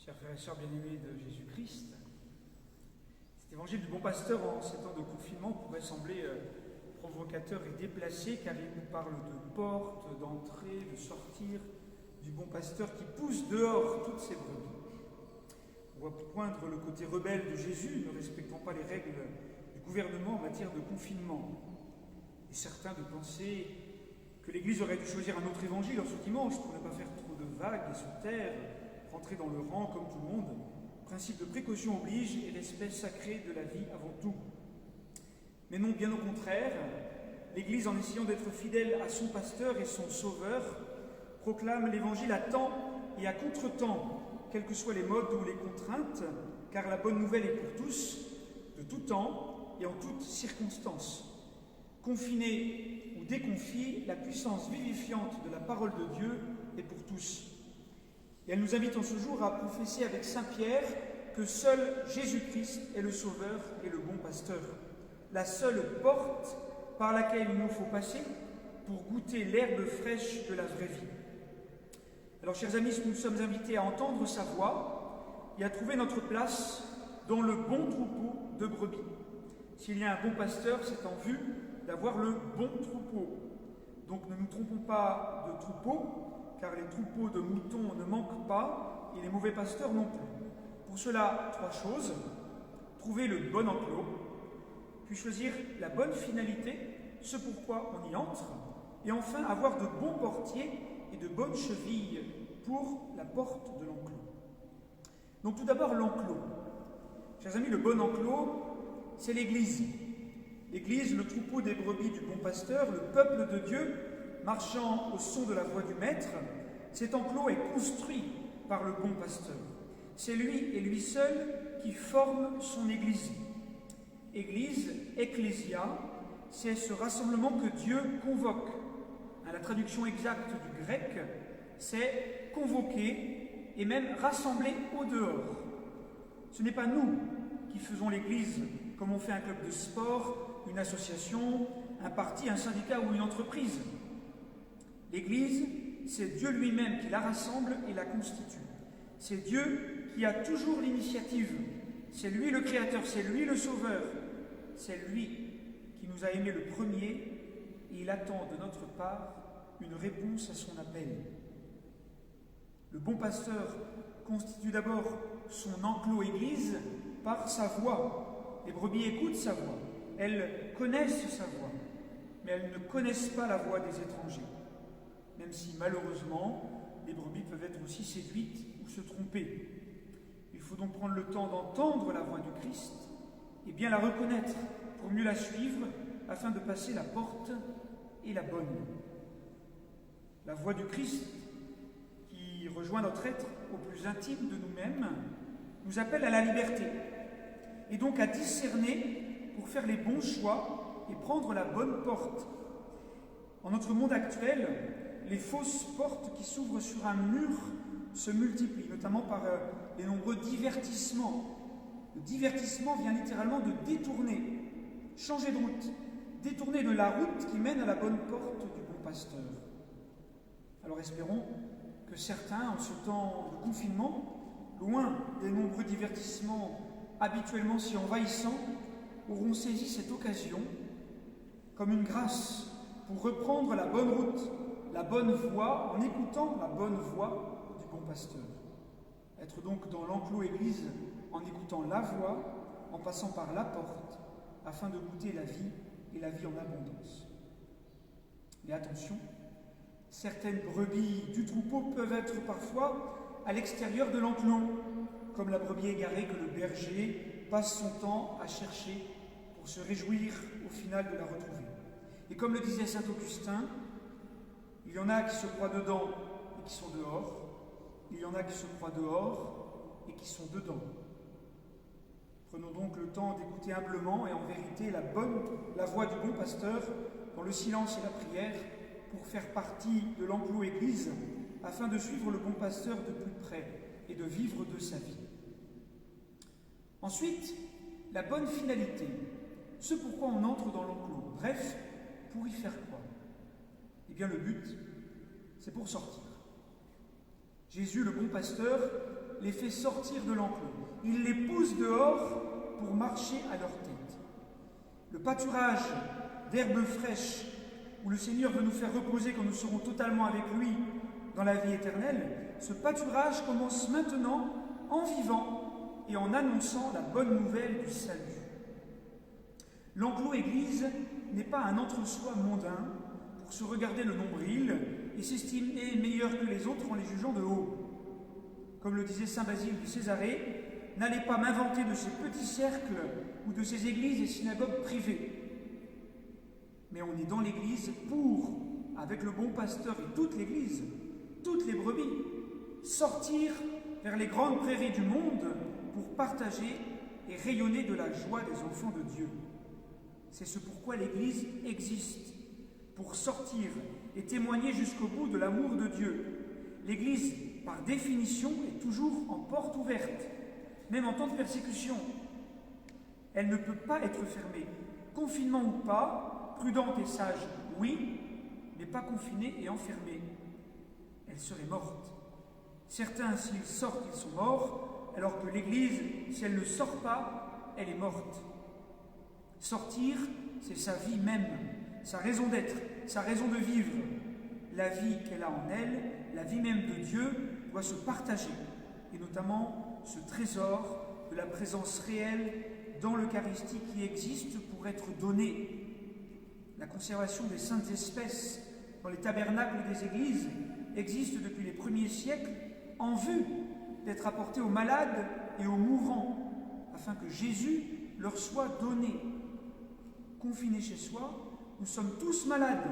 Chers frères et sœurs bien-aimés de Jésus-Christ, cet évangile du bon pasteur en ces temps de confinement pourrait sembler provocateur et déplacé, car il nous parle de portes, d'entrée, de sortir, du bon pasteur qui pousse dehors toutes ses brebis. On voit poindre le côté rebelle de Jésus, ne respectant pas les règles du gouvernement en matière de confinement. Et certains de penser que l'Église aurait dû choisir un autre évangile en ce dimanche pour ne pas faire trop de vagues et se taire, rentrer dans le rang comme tout le monde. Principe de précaution oblige et respect sacré de la vie avant tout. Mais non, bien au contraire, l'Église, en essayant d'être fidèle à son pasteur et son sauveur, proclame l'Évangile à temps et à contre-temps, quels que soient les modes ou les contraintes, car la bonne nouvelle est pour tous, de tout temps et en toutes circonstances. Confiné ou déconfié, la puissance vivifiante de la parole de Dieu est pour tous. Et elle nous invite en ce jour à professer avec saint Pierre que seul Jésus-Christ est le Sauveur et le bon pasteur, la seule porte par laquelle il nous faut passer pour goûter l'herbe fraîche de la vraie vie. Alors, chers amis, nous sommes invités à entendre sa voix et à trouver notre place dans le bon troupeau de brebis. S'il y a un bon pasteur, c'est en vue d'avoir le bon troupeau. Donc ne nous trompons pas de troupeau, car les troupeaux de moutons ne manquent pas et les mauvais pasteurs non plus. Pour cela, trois choses: trouver le bon enclos, puis choisir la bonne finalité, ce pourquoi on y entre, et enfin avoir de bons portiers et de bonnes chevilles pour la porte de l'enclos. Donc tout d'abord l'enclos. Chers amis, le bon enclos, c'est l'Église. L'Église, le troupeau des brebis du bon pasteur, le peuple de Dieu, marchant au son de la voix du Maître. Cet enclos est construit par le bon pasteur. C'est lui et lui seul qui forme son Église. Église, ecclésia, c'est ce rassemblement que Dieu convoque. La traduction exacte du grec, c'est convoquer et même rassembler au dehors. Ce n'est pas nous qui faisons l'Église comme on fait un club de sport, une association, un parti, un syndicat ou une entreprise. L'Église, c'est Dieu lui-même qui la rassemble et la constitue. C'est Dieu qui a toujours l'initiative. C'est lui le Créateur, c'est lui le Sauveur. C'est lui qui nous a aimés le premier et il attend de notre part une réponse à son appel. Le bon pasteur constitue d'abord son enclos Église par sa voix. Les brebis écoutent sa voix, elles connaissent sa voix, mais elles ne connaissent pas la voix des étrangers. Même si malheureusement, les brebis peuvent être aussi séduites ou se tromper. Il faut donc prendre le temps d'entendre la voix du Christ et bien la reconnaître pour mieux la suivre afin de passer la porte et la bonne. La voix du Christ, qui rejoint notre être au plus intime de nous-mêmes, nous appelle à la liberté et donc à discerner pour faire les bons choix et prendre la bonne porte. En notre monde actuel, les fausses portes qui s'ouvrent sur un mur se multiplient, notamment par les nombreux divertissements. Le divertissement vient littéralement de détourner, changer de route, détourner de la route qui mène à la bonne porte du bon pasteur. Alors espérons que certains, en ce temps de confinement, loin des nombreux divertissements habituellement si envahissants, auront saisi cette occasion comme une grâce pour reprendre la bonne route, la bonne voie, en écoutant la bonne voix du bon pasteur. Être donc dans l'enclos Église en écoutant la voix, en passant par la porte, afin de goûter la vie et la vie en abondance. Mais attention, certaines brebis du troupeau peuvent être parfois à l'extérieur de l'enclos, comme la brebis égarée que le berger passe son temps à chercher pour se réjouir au final de la retrouver. Et comme le disait saint Augustin, il y en a qui se croient dedans et qui sont dehors, il y en a qui se croient dehors et qui sont dedans. Prenons donc le temps d'écouter humblement et en vérité la voix du bon pasteur dans le silence et la prière pour faire partie de l'enclos Église afin de suivre le bon pasteur de plus près et de vivre de sa vie. Ensuite, la bonne finalité, ce pourquoi on entre dans l'enclos. Bref, pour y faire quoi? Eh bien, le but, c'est pour sortir. Jésus, le bon pasteur, les fait sortir de l'enclos. Il les pousse dehors pour marcher à leur tête. Le pâturage d'herbes fraîches, où le Seigneur veut nous faire reposer quand nous serons totalement avec lui dans la vie éternelle, ce pâturage commence maintenant en vivant et en annonçant la bonne nouvelle du salut. L'enclos Église n'est pas un entre-soi mondain pour se regarder le nombril et s'estimer meilleur que les autres en les jugeant de haut. Comme le disait saint Basile de Césarée, n'allez pas m'inventer de ces petits cercles ou de ces églises et synagogues privées. Mais on est dans l'église pour, avec le bon pasteur et toute l'église, toutes les brebis, sortir vers les grandes prairies du monde pour partager et rayonner de la joie des enfants de Dieu. C'est ce pourquoi l'église existe, pour sortir et témoigner jusqu'au bout de l'amour de Dieu. L'église, par définition, est toujours en porte ouverte, même en temps de persécution. Elle ne peut pas être fermée, confinement ou pas, prudente et sage, oui, mais pas confinée et enfermée. Elle serait morte. Certains, s'ils sortent, ils sont morts, alors que l'Église, si elle ne sort pas, elle est morte. Sortir, c'est sa vie même, sa raison d'être, sa raison de vivre. La vie qu'elle a en elle, la vie même de Dieu, doit se partager, et notamment ce trésor de la présence réelle dans l'Eucharistie qui existe pour être donnée. La conservation des saintes espèces dans les tabernacles des églises existe depuis les premiers siècles en vue d'être apportée aux malades et aux mourants, afin que Jésus leur soit donné. Confinés chez soi, nous sommes tous malades,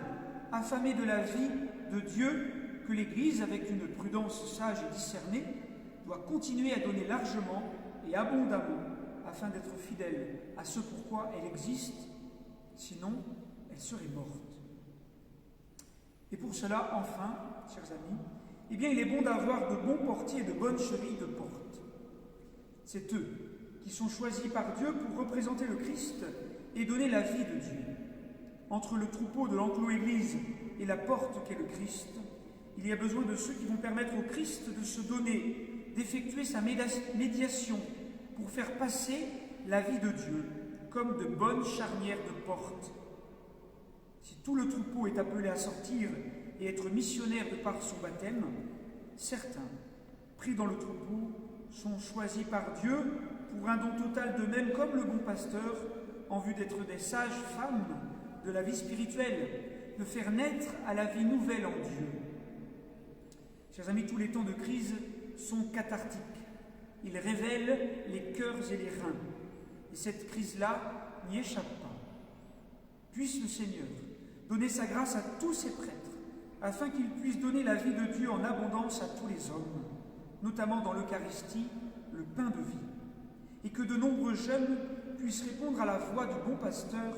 affamés de la vie de Dieu que l'Église, avec une prudence sage et discernée, doit continuer à donner largement et abondamment afin d'être fidèle à ce pourquoi elle existe, sinon elle serait morte. Et pour cela, enfin, chers amis, eh bien, il est bon d'avoir de bons portiers et de bonnes chevilles de porte. C'est eux qui sont choisis par Dieu pour représenter le Christ et donner la vie de Dieu. Entre le troupeau de l'enclos Église et la porte qu'est le Christ, il y a besoin de ceux qui vont permettre au Christ de se donner, d'effectuer sa médiation pour faire passer la vie de Dieu comme de bonnes charnières de porte. Si tout le troupeau est appelé à sortir et être missionnaire de par son baptême, certains, pris dans le troupeau, sont choisis par Dieu pour un don total d'eux-mêmes comme le bon pasteur, en vue d'être des sages femmes de la vie spirituelle, de faire naître à la vie nouvelle en Dieu. Chers amis, tous les temps de crise sont cathartiques. Ils révèlent les cœurs et les reins. Et cette crise-là n'y échappe pas. Puisse le Seigneur donner sa grâce à tous ses prêtres, afin qu'ils puissent donner la vie de Dieu en abondance à tous les hommes, notamment dans l'Eucharistie, le pain de vie, et que de nombreux jeunes puissent répondre à la voix du bon pasteur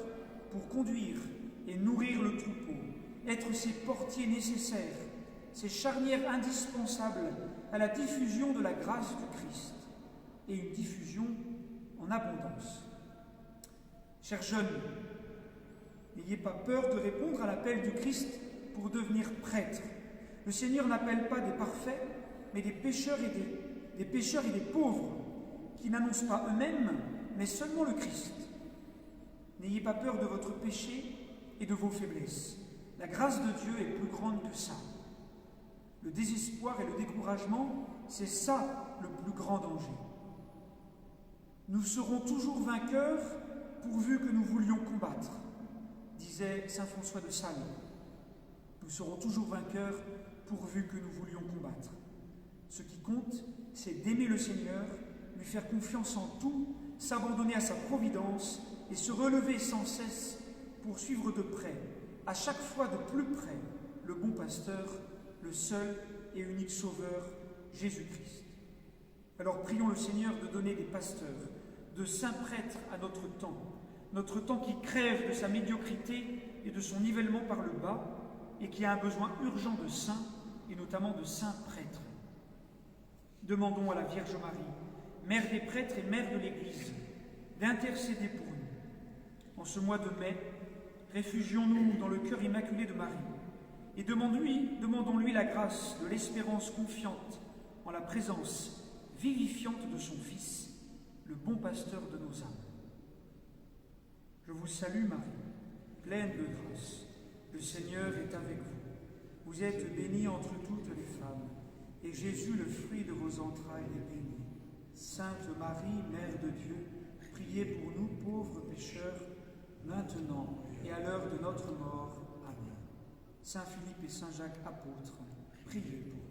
pour conduire et nourrir le troupeau, être ses portiers nécessaires, ces charnières indispensables à la diffusion de la grâce du Christ, et une diffusion en abondance. Chers jeunes, n'ayez pas peur de répondre à l'appel du Christ pour devenir prêtre. Le Seigneur n'appelle pas des parfaits, mais des pécheurs et des pauvres, qui n'annoncent pas eux-mêmes, mais seulement le Christ. N'ayez pas peur de votre péché et de vos faiblesses. La grâce de Dieu est plus grande que ça. Le désespoir et le découragement, c'est ça le plus grand danger. Nous serons toujours vainqueurs pourvu que nous voulions combattre, disait saint François de Sales. Nous serons toujours vainqueurs pourvu que nous voulions combattre. Ce qui compte, c'est d'aimer le Seigneur, lui faire confiance en tout, s'abandonner à sa providence et se relever sans cesse pour suivre de près, à chaque fois de plus près, le bon pasteur, le seul et unique sauveur, Jésus-Christ. Alors prions le Seigneur de donner des pasteurs, de saints prêtres à notre temps qui crève de sa médiocrité et de son nivellement par le bas, et qui a un besoin urgent de saints, et notamment de saints prêtres. Demandons à la Vierge Marie, mère des prêtres et mère de l'Église, d'intercéder pour nous. En ce mois de mai, réfugions-nous dans le cœur immaculé de Marie, et demandons-lui la grâce de l'espérance confiante en la présence vivifiante de son Fils, le bon pasteur de nos âmes. Je vous salue Marie, pleine de grâce. Le Seigneur est avec vous. Vous êtes bénie entre toutes les femmes, et Jésus, le fruit de vos entrailles, est béni. Sainte Marie, Mère de Dieu, priez pour nous pauvres pécheurs, maintenant et à l'heure de notre mort. Amen. Saint Philippe et Saint Jacques, apôtres, priez pour nous.